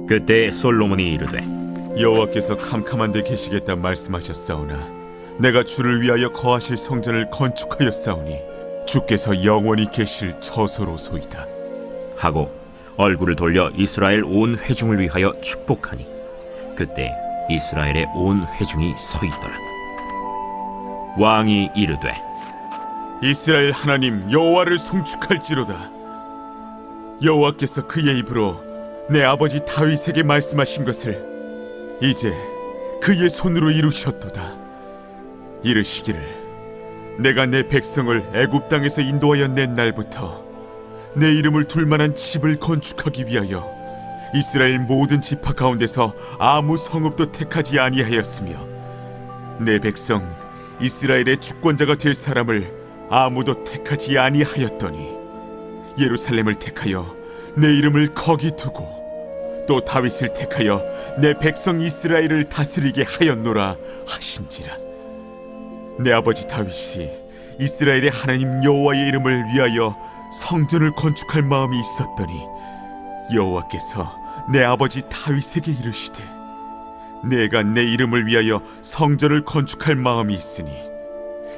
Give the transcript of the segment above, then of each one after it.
그때 솔로몬이 이르되 여호와께서 캄캄한 데 계시겠다 말씀하셨사오나 내가 주를 위하여 거하실 성전을 건축하였사오니 주께서 영원히 계실 처소로소이다 하고 얼굴을 돌려 이스라엘 온 회중을 위하여 축복하니 그때 이스라엘의 온 회중이 서 있더라. 왕이 이르되 이스라엘 하나님 여호와를 송축할지로다. 여호와께서 그의 입으로 내 아버지 다윗에게 말씀하신 것을 이제 그의 손으로 이루셨도다. 이르시기를 내가 내 백성을 애굽 땅에서 인도하여 낸 날부터 내 이름을 둘 만한 집을 건축하기 위하여 이스라엘 모든 지파 가운데서 아무 성읍도 택하지 아니하였으며 내 백성 이스라엘의 주권자가 될 사람을 아무도 택하지 아니하였더니 예루살렘을 택하여 내 이름을 거기 두고 또 다윗을 택하여 내 백성 이스라엘을 다스리게 하였노라 하신지라. 내 아버지 다윗이 이스라엘의 하나님 여호와의 이름을 위하여 성전을 건축할 마음이 있었더니 여호와께서 내 아버지 다윗에게 이르시되 내가 내 이름을 위하여 성전을 건축할 마음이 있으니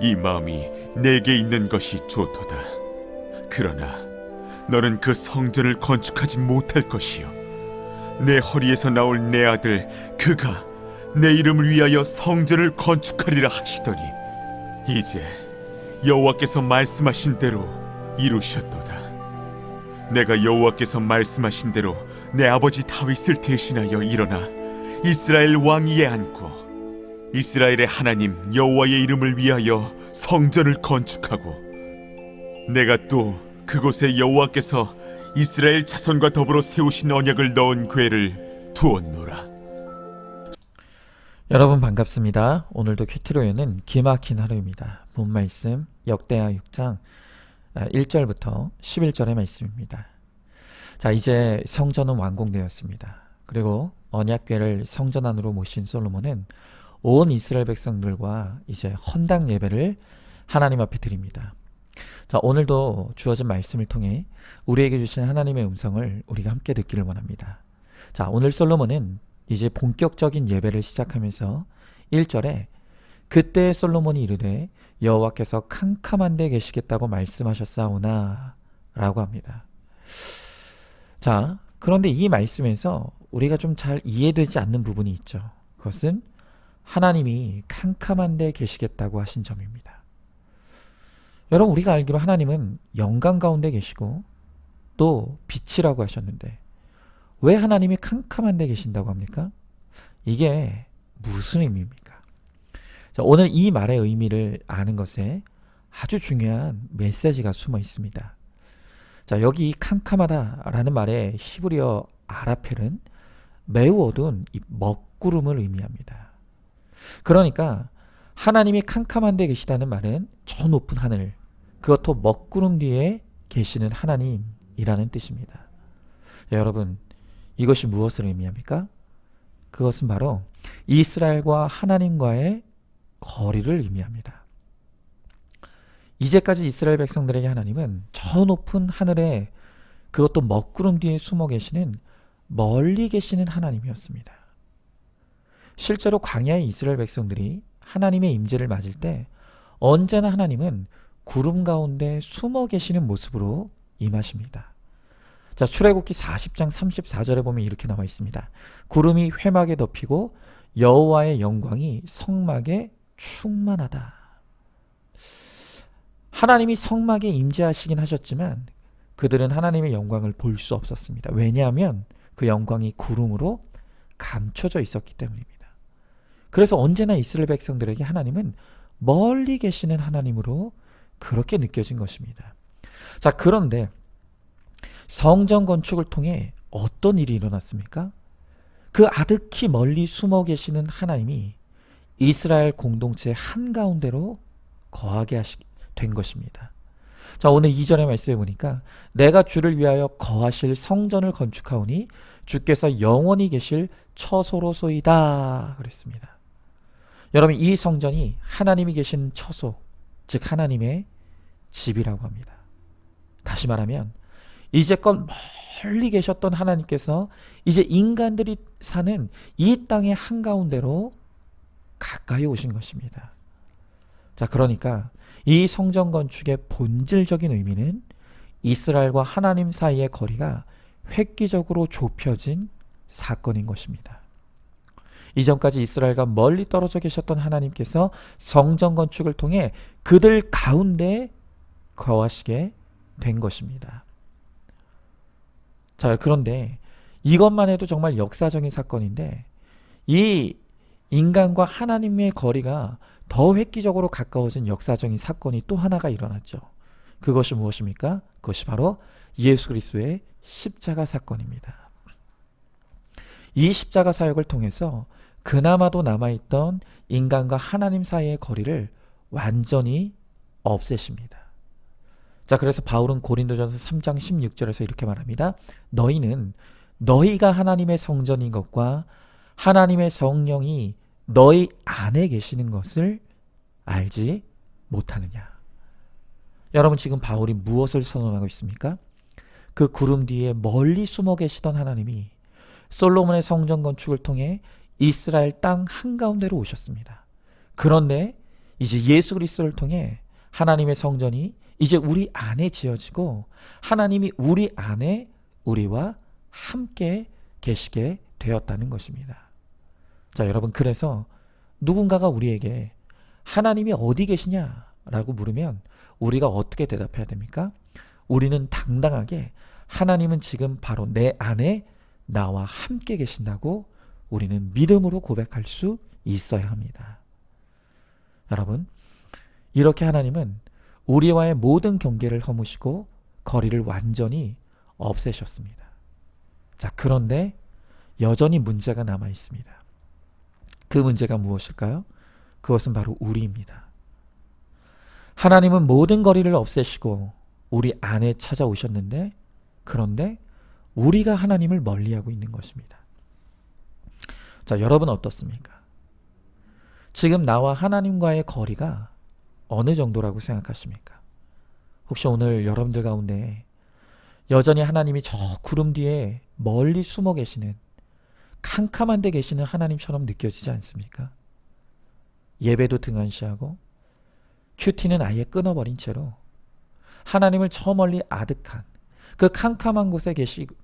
이 마음이 내게 있는 것이 좋도다. 그러나 너는 그 성전을 건축하지 못할 것이요 내 허리에서 나올 내 아들 그가 내 이름을 위하여 성전을 건축하리라 하시더니 이제 여호와께서 말씀하신 대로 이루셨도다. 내가 여호와께서 말씀하신 대로 내 아버지 다윗을 대신하여 일어나 이스라엘 왕위에 앉고 이스라엘의 하나님 여호와의 이름을 위하여 성전을 건축하고 내가 또 그곳에 여호와께서 이스라엘 자손과 더불어 세우신 언약을 넣은 궤를 두었노라. 여러분 반갑습니다. 오늘도 큐티로에는 기막힌 하루입니다. 본 말씀 역대하 6장 1절부터 11절의 말씀입니다. 자, 이제 성전은 완공되었습니다. 그리고 언약궤를 성전 안으로 모신 솔로몬은 온 이스라엘 백성들과 이제 헌당 예배를 하나님 앞에 드립니다. 자, 오늘도 주어진 말씀을 통해 우리에게 주신 하나님의 음성을 우리가 함께 듣기를 원합니다. 자, 오늘 솔로몬은 이제 본격적인 예배를 시작하면서 1절에 그때 솔로몬이 이르되 여호와께서 캄캄한 데 계시겠다고 말씀하셨사오나 라고 합니다. 자, 그런데 이 말씀에서 우리가 좀 잘 이해되지 않는 부분이 있죠. 그것은 하나님이 캄캄한 데 계시겠다고 하신 점입니다. 여러분, 우리가 알기로 하나님은 영광 가운데 계시고 또 빛이라고 하셨는데 왜 하나님이 캄캄한 데 계신다고 합니까? 이게 무슨 의미입니까? 자, 오늘 이 말의 의미를 아는 것에 아주 중요한 메시지가 숨어 있습니다. 자, 여기 캄캄하다라는 말의 히브리어 아라펠은 매우 어두운 이 먹구름을 의미합니다. 그러니까 하나님이 캄캄한 데 계시다는 말은 저 높은 하늘, 그것도 먹구름 뒤에 계시는 하나님이라는 뜻입니다. 자, 여러분, 이것이 무엇을 의미합니까? 그것은 바로 이스라엘과 하나님과의 거리를 의미합니다. 이제까지 이스라엘 백성들에게 하나님은 저 높은 하늘에 그것도 먹구름 뒤에 숨어 계시는 멀리 계시는 하나님이었습니다. 실제로 광야의 이스라엘 백성들이 하나님의 임재를 맞을 때 언제나 하나님은 구름 가운데 숨어 계시는 모습으로 임하십니다. 자, 출애굽기 40장 34절에 보면 이렇게 나와 있습니다. 구름이 회막에 덮이고 여호와의 영광이 성막에 충만하다. 하나님이 성막에 임재하시긴 하셨지만 그들은 하나님의 영광을 볼 수 없었습니다. 왜냐하면 그 영광이 구름으로 감춰져 있었기 때문입니다. 그래서 언제나 이스라엘 백성들에게 하나님은 멀리 계시는 하나님으로 그렇게 느껴진 것입니다. 자, 그런데 성전 건축을 통해 어떤 일이 일어났습니까? 그 아득히 멀리 숨어 계시는 하나님이 이스라엘 공동체 한가운데로 거하게 된 것입니다. 자, 오늘 2절의 말씀에 보니까 내가 주를 위하여 거하실 성전을 건축하오니 주께서 영원히 계실 처소로소이다 그랬습니다. 여러분, 이 성전이 하나님이 계신 처소, 즉 하나님의 집이라고 합니다. 다시 말하면 이제껏 멀리 계셨던 하나님께서 이제 인간들이 사는 이 땅의 한가운데로 가까이 오신 것입니다. 자, 그러니까 이 성전 건축의 본질적인 의미는 이스라엘과 하나님 사이의 거리가 획기적으로 좁혀진 사건인 것입니다. 이전까지 이스라엘과 멀리 떨어져 계셨던 하나님께서 성전 건축을 통해 그들 가운데 거하시게 된 것입니다. 자, 그런데 이것만 해도 정말 역사적인 사건인데 이 인간과 하나님의 거리가 더 획기적으로 가까워진 역사적인 사건이 또 하나가 일어났죠. 그것이 무엇입니까? 그것이 바로 예수 그리스도의 십자가 사건입니다. 이 십자가 사역을 통해서 그나마도 남아있던 인간과 하나님 사이의 거리를 완전히 없애십니다. 자, 그래서 바울은 고린도전서 3장 16절에서 이렇게 말합니다. 너희는 너희가 하나님의 성전인 것과 하나님의 성령이 너희 안에 계시는 것을 알지 못하느냐. 여러분, 지금 바울이 무엇을 선언하고 있습니까? 그 구름 뒤에 멀리 숨어 계시던 하나님이 솔로몬의 성전 건축을 통해 이스라엘 땅 한가운데로 오셨습니다. 그런데 이제 예수 그리스도를 통해 하나님의 성전이 이제 우리 안에 지어지고 하나님이 우리 안에 우리와 함께 계시게 되었다는 것입니다. 자, 여러분, 그래서 누군가가 우리에게 하나님이 어디 계시냐라고 물으면 우리가 어떻게 대답해야 됩니까? 우리는 당당하게 하나님은 지금 바로 내 안에 나와 함께 계신다고 우리는 믿음으로 고백할 수 있어야 합니다. 여러분, 이렇게 하나님은 우리와의 모든 경계를 허무시고 거리를 완전히 없애셨습니다. 자, 그런데 여전히 문제가 남아 있습니다. 그 문제가 무엇일까요? 그것은 바로 우리입니다. 하나님은 모든 거리를 없애시고 우리 안에 찾아오셨는데, 그런데 우리가 하나님을 멀리하고 있는 것입니다. 자, 여러분 어떻습니까? 지금 나와 하나님과의 거리가 어느 정도라고 생각하십니까? 혹시 오늘 여러분들 가운데 여전히 하나님이 저 구름 뒤에 멀리 숨어 계시는, 캄캄한 데 계시는 하나님처럼 느껴지지 않습니까? 예배도 등한시하고 큐티는 아예 끊어버린 채로 하나님을 저 멀리 아득한 그 캄캄한 곳에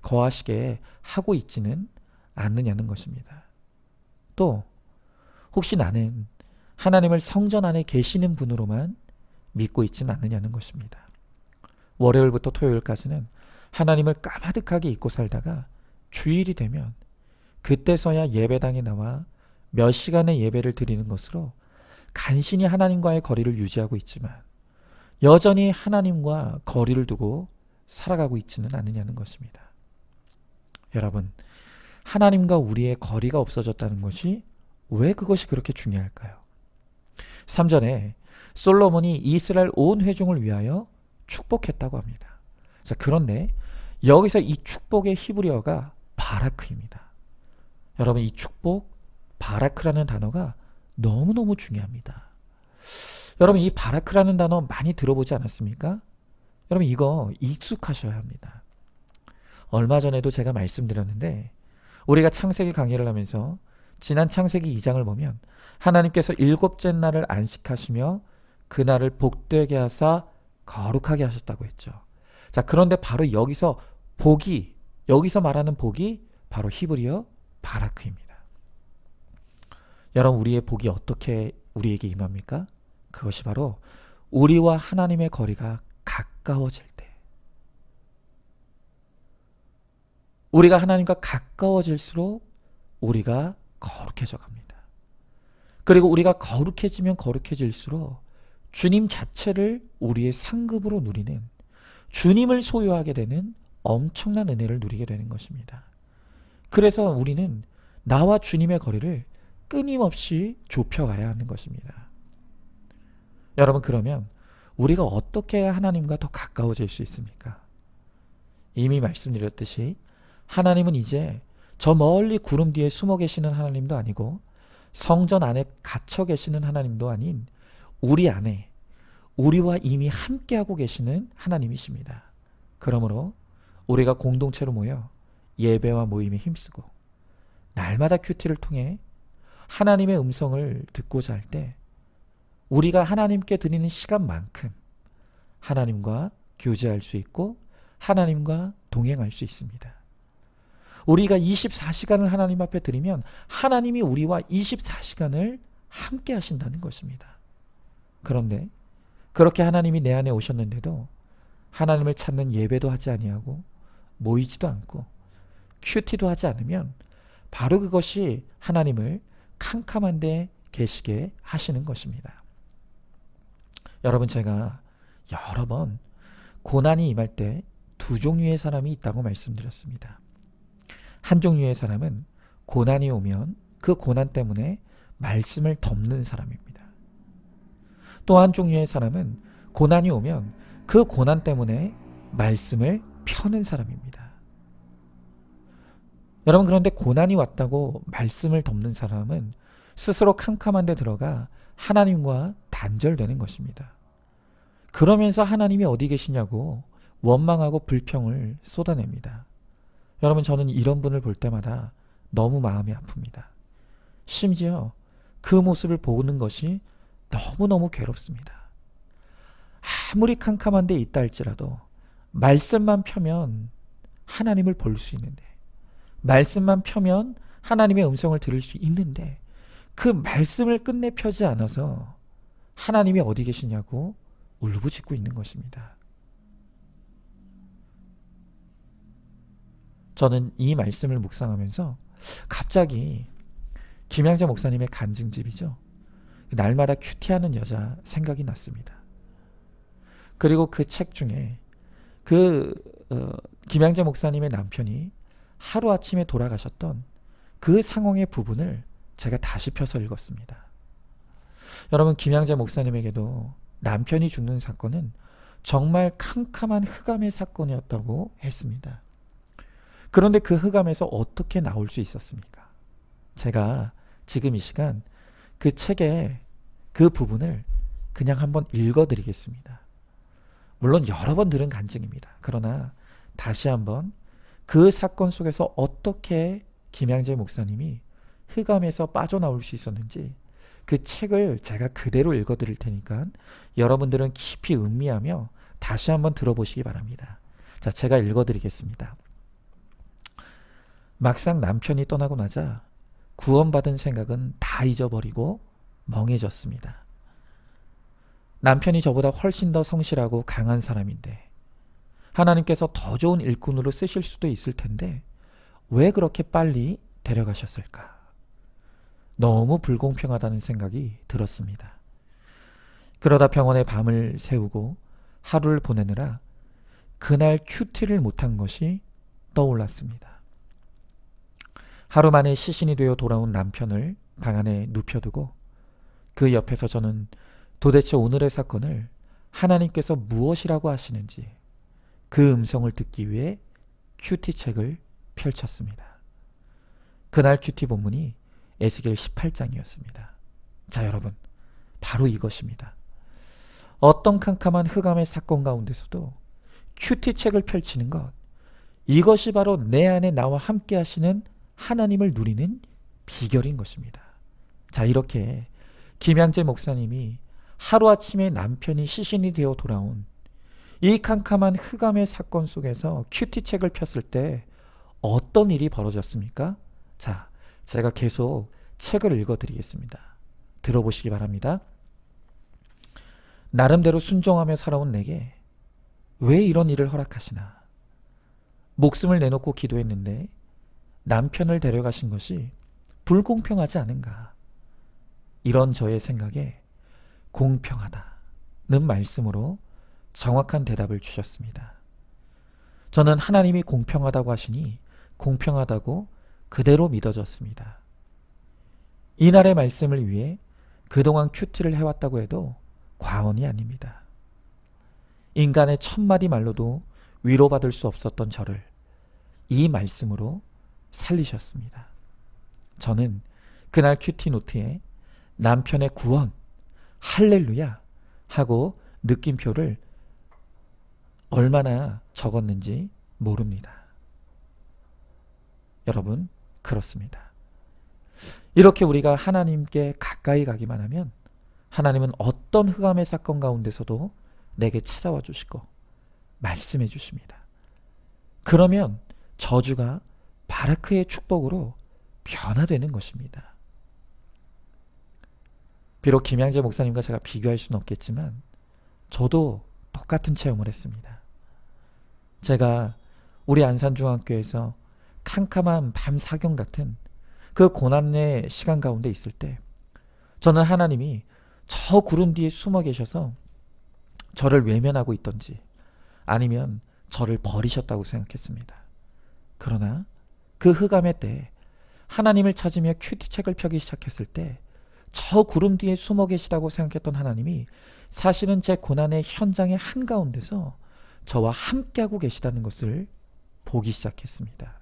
거하시게 하고 있지는 않느냐는 것입니다. 또 혹시 나는 하나님을 성전 안에 계시는 분으로만 믿고 있지는 않느냐는 것입니다. 월요일부터 토요일까지는 하나님을 까마득하게 잊고 살다가 주일이 되면 그때서야 예배당에 나와 몇 시간의 예배를 드리는 것으로 간신히 하나님과의 거리를 유지하고 있지만 여전히 하나님과 거리를 두고 살아가고 있지는 않느냐는 것입니다. 여러분, 하나님과 우리의 거리가 없어졌다는 것이 왜 그것이 그렇게 중요할까요? 3절에 솔로몬이 이스라엘 온 회중을 위하여 축복했다고 합니다. 자, 그런데 여기서 이 축복의 히브리어가 바라크입니다. 여러분, 이 축복, 바라크라는 단어가 너무너무 중요합니다. 여러분, 이 바라크라는 단어 많이 들어보지 않았습니까? 여러분, 이거 익숙하셔야 합니다. 얼마 전에도 제가 말씀드렸는데 우리가 창세기 강의를 하면서 지난 창세기 2장을 보면 하나님께서 일곱째 날을 안식하시며 그날을 복되게 하사 거룩하게 하셨다고 했죠. 자, 그런데 바로 여기서 복이, 여기서 말하는 복이 바로 히브리어 바라크입니다. 여러분, 우리의 복이 어떻게 우리에게 임합니까? 그것이 바로 우리와 하나님의 거리가 가까워질 때, 우리가 하나님과 가까워질수록 우리가 거룩해져 갑니다. 그리고 우리가 거룩해지면 거룩해질수록 주님 자체를 우리의 상급으로 누리는, 주님을 소유하게 되는 엄청난 은혜를 누리게 되는 것입니다. 그래서 우리는 나와 주님의 거리를 끊임없이 좁혀가야 하는 것입니다. 여러분, 그러면 우리가 어떻게 해야 하나님과 더 가까워질 수 있습니까? 이미 말씀드렸듯이 하나님은 이제 저 멀리 구름 뒤에 숨어 계시는 하나님도 아니고 성전 안에 갇혀 계시는 하나님도 아닌 우리 안에, 우리와 이미 함께하고 계시는 하나님이십니다. 그러므로 우리가 공동체로 모여 예배와 모임에 힘쓰고 날마다 큐티를 통해 하나님의 음성을 듣고자 할 때 우리가 하나님께 드리는 시간만큼 하나님과 교제할 수 있고 하나님과 동행할 수 있습니다. 우리가 24시간을 하나님 앞에 드리면 하나님이 우리와 24시간을 함께 하신다는 것입니다. 그런데 그렇게 하나님이 내 안에 오셨는데도 하나님을 찾는 예배도 하지 아니하고 모이지도 않고 큐티도 하지 않으면 바로 그것이 하나님을 캄캄한 데 계시게 하시는 것입니다. 여러분, 제가 여러 번 고난이 임할 때 두 종류의 사람이 있다고 말씀드렸습니다. 한 종류의 사람은 고난이 오면 그 고난 때문에 말씀을 덮는 사람입니다. 또 한 종류의 사람은 고난이 오면 그 고난 때문에 말씀을 펴는 사람입니다. 여러분, 그런데 고난이 왔다고 말씀을 덮는 사람은 스스로 캄캄한 데 들어가 하나님과 단절되는 것입니다. 그러면서 하나님이 어디 계시냐고 원망하고 불평을 쏟아냅니다. 여러분, 저는 이런 분을 볼 때마다 너무 마음이 아픕니다. 심지어 그 모습을 보는 것이 너무너무 괴롭습니다. 아무리 캄캄한 데 있다 할지라도 말씀만 펴면 하나님을 볼 수 있는데, 말씀만 펴면 하나님의 음성을 들을 수 있는데, 그 말씀을 끝내 펴지 않아서 하나님이 어디 계시냐고 울부짖고 있는 것입니다. 저는 이 말씀을 묵상하면서 갑자기 김양자 목사님의 간증집이죠. 날마다 큐티하는 여자 생각이 났습니다. 그리고 그 책 중에 김양자 목사님의 남편이 하루아침에 돌아가셨던 그 상황의 부분을 제가 다시 펴서 읽었습니다. 여러분, 김양자 목사님에게도 남편이 죽는 사건은 정말 캄캄한 흑암의 사건이었다고 했습니다. 그런데 그 흑암에서 어떻게 나올 수 있었습니까? 제가 지금 이 시간 그 책의 그 부분을 그냥 한번 읽어드리겠습니다. 물론 여러 번 들은 간증입니다. 그러나 다시 한번 그 사건 속에서 어떻게 김양재 목사님이 흑암에서 빠져나올 수 있었는지 그 책을 제가 그대로 읽어드릴 테니까 여러분들은 깊이 음미하며 다시 한번 들어보시기 바랍니다. 자, 제가 읽어드리겠습니다. 막상 남편이 떠나고 나자 구원받은 생각은 다 잊어버리고 멍해졌습니다. 남편이 저보다 훨씬 더 성실하고 강한 사람인데 하나님께서 더 좋은 일꾼으로 쓰실 수도 있을 텐데 왜 그렇게 빨리 데려가셨을까? 너무 불공평하다는 생각이 들었습니다. 그러다 병원에 밤을 새우고 하루를 보내느라 그날 큐티를 못한 것이 떠올랐습니다. 하루 만에 시신이 되어 돌아온 남편을 방 안에 눕혀두고 그 옆에서 저는 도대체 오늘의 사건을 하나님께서 무엇이라고 하시는지 그 음성을 듣기 위해 큐티 책을 펼쳤습니다. 그날 큐티 본문이 에스겔 18장이었습니다. 자, 여러분, 바로 이것입니다. 어떤 캄캄한 흑암의 사건 가운데서도 큐티 책을 펼치는 것, 이것이 바로 내 안에 나와 함께 하시는 하나님을 누리는 비결인 것입니다. 자, 이렇게 김양재 목사님이 하루아침에 남편이 시신이 되어 돌아온 이 캄캄한 흑암의 사건 속에서 큐티 책을 폈을 때 어떤 일이 벌어졌습니까? 자, 제가 계속 책을 읽어드리겠습니다. 들어보시기 바랍니다. 나름대로 순종하며 살아온 내게 왜 이런 일을 허락하시나? 목숨을 내놓고 기도했는데 남편을 데려가신 것이 불공평하지 않은가? 이런 저의 생각에 공평하다는 말씀으로 정확한 대답을 주셨습니다. 저는 하나님이 공평하다고 하시니 공평하다고 그대로 믿어졌습니다. 이날의 말씀을 위해 그동안 큐티를 해왔다고 해도 과언이 아닙니다. 인간의 1000마디 말로도 위로받을 수 없었던 저를 이 말씀으로 살리셨습니다. 저는 그날 큐티 노트에 남편의 구원, 할렐루야 하고 느낌표를 얼마나 적었는지 모릅니다. 여러분, 그렇습니다. 이렇게 우리가 하나님께 가까이 가기만 하면 하나님은 어떤 흑암의 사건 가운데서도 내게 찾아와 주시고 말씀해 주십니다. 그러면 저주가 바라크의 축복으로 변화되는 것입니다. 비록 김양재 목사님과 제가 비교할 수는 없겠지만 저도 똑같은 체험을 했습니다. 제가 우리 안산중앙교회에서 캄캄한 밤 사경 같은 그 고난의 시간 가운데 있을 때 저는 하나님이 저 구름 뒤에 숨어 계셔서 저를 외면하고 있던지 아니면 저를 버리셨다고 생각했습니다. 그러나 그 흑암의 때에 하나님을 찾으며 큐티책을 펴기 시작했을 때 저 구름 뒤에 숨어 계시다고 생각했던 하나님이 사실은 제 고난의 현장의 한가운데서 저와 함께하고 계시다는 것을 보기 시작했습니다.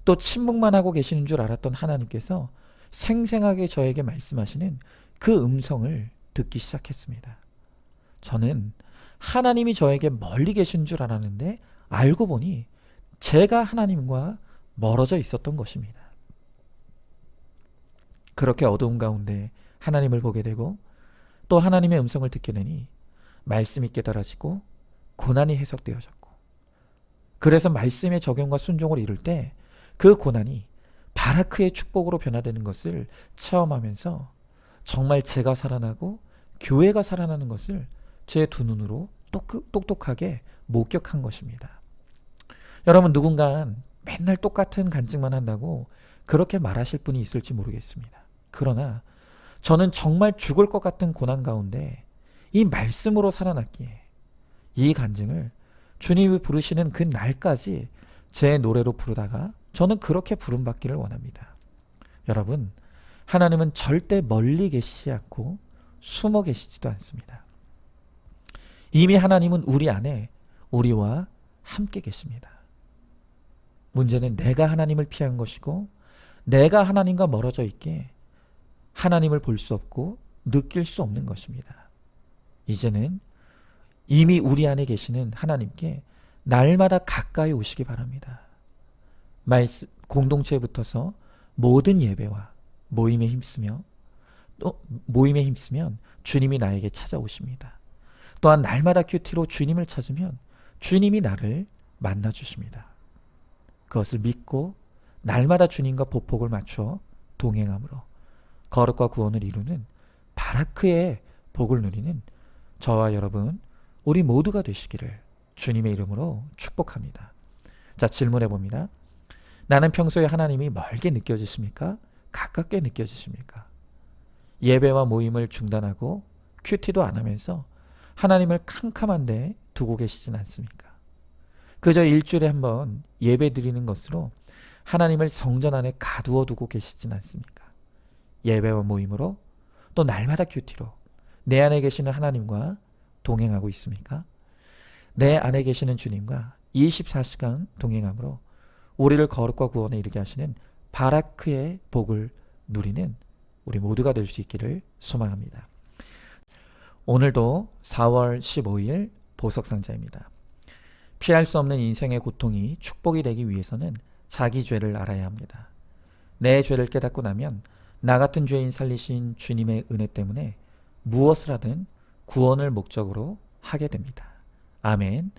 또 침묵만 하고 계시는 줄 알았던 하나님께서 생생하게 저에게 말씀하시는 그 음성을 듣기 시작했습니다. 저는 하나님이 저에게 멀리 계신 줄 알았는데 알고 보니 제가 하나님과 멀어져 있었던 것입니다. 그렇게 어두운 가운데 하나님을 보게 되고 또 하나님의 음성을 듣게 되니 말씀이 깨달아지고 고난이 해석되어졌고 그래서 말씀의 적용과 순종을 이룰 때 그 고난이 바라크의 축복으로 변화되는 것을 체험하면서 정말 제가 살아나고 교회가 살아나는 것을 제 두 눈으로 똑똑하게 목격한 것입니다. 여러분, 누군가는 맨날 똑같은 간증만 한다고 그렇게 말하실 분이 있을지 모르겠습니다. 그러나 저는 정말 죽을 것 같은 고난 가운데 이 말씀으로 살아났기에 이 간증을 주님이 부르시는 그 날까지 제 노래로 부르다가 저는 그렇게 부름받기를 원합니다. 여러분, 하나님은 절대 멀리 계시지 않고 숨어 계시지도 않습니다. 이미 하나님은 우리 안에 우리와 함께 계십니다. 문제는 내가 하나님을 피한 것이고 내가 하나님과 멀어져 있기에 하나님을 볼 수 없고 느낄 수 없는 것입니다. 이제는 이미 우리 안에 계시는 하나님께 날마다 가까이 오시기 바랍니다. 공동체에 붙어서 모든 예배와 모임에 힘쓰면 주님이 나에게 찾아오십니다. 또한 날마다 큐티로 주님을 찾으면 주님이 나를 만나 주십니다. 그것을 믿고 날마다 주님과 보폭을 맞춰 동행함으로 거룩과 구원을 이루는 바라크의 복을 누리는 저와 여러분 우리 모두가 되시기를 주님의 이름으로 축복합니다. 자, 질문해 봅니다. 나는 평소에 하나님이 멀게 느껴지십니까? 가깝게 느껴지십니까? 예배와 모임을 중단하고 큐티도 안 하면서 하나님을 캄캄한데 두고 계시진 않습니까? 그저 일주일에 한번 예배 드리는 것으로 하나님을 성전 안에 가두어 두고 계시진 않습니까? 예배와 모임으로 또 날마다 큐티로 내 안에 계시는 하나님과 동행하고 있습니까? 내 안에 계시는 주님과 24시간 동행함으로 우리를 거룩과 구원에 이르게 하시는 바라크의 복을 누리는 우리 모두가 될 수 있기를 소망합니다. 오늘도 4월 15일 보석상자입니다. 피할 수 없는 인생의 고통이 축복이 되기 위해서는 자기 죄를 알아야 합니다. 내 죄를 깨닫고 나면 나 같은 죄인 살리신 주님의 은혜 때문에 무엇을 하든 구원을 목적으로 하게 됩니다. 아멘.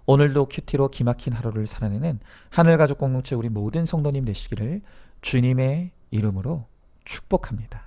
오늘도 큐티로 기막힌 하루를 살아내는 하늘가족 공동체 우리 모든 성도님 되시기를 주님의 이름으로 축복합니다.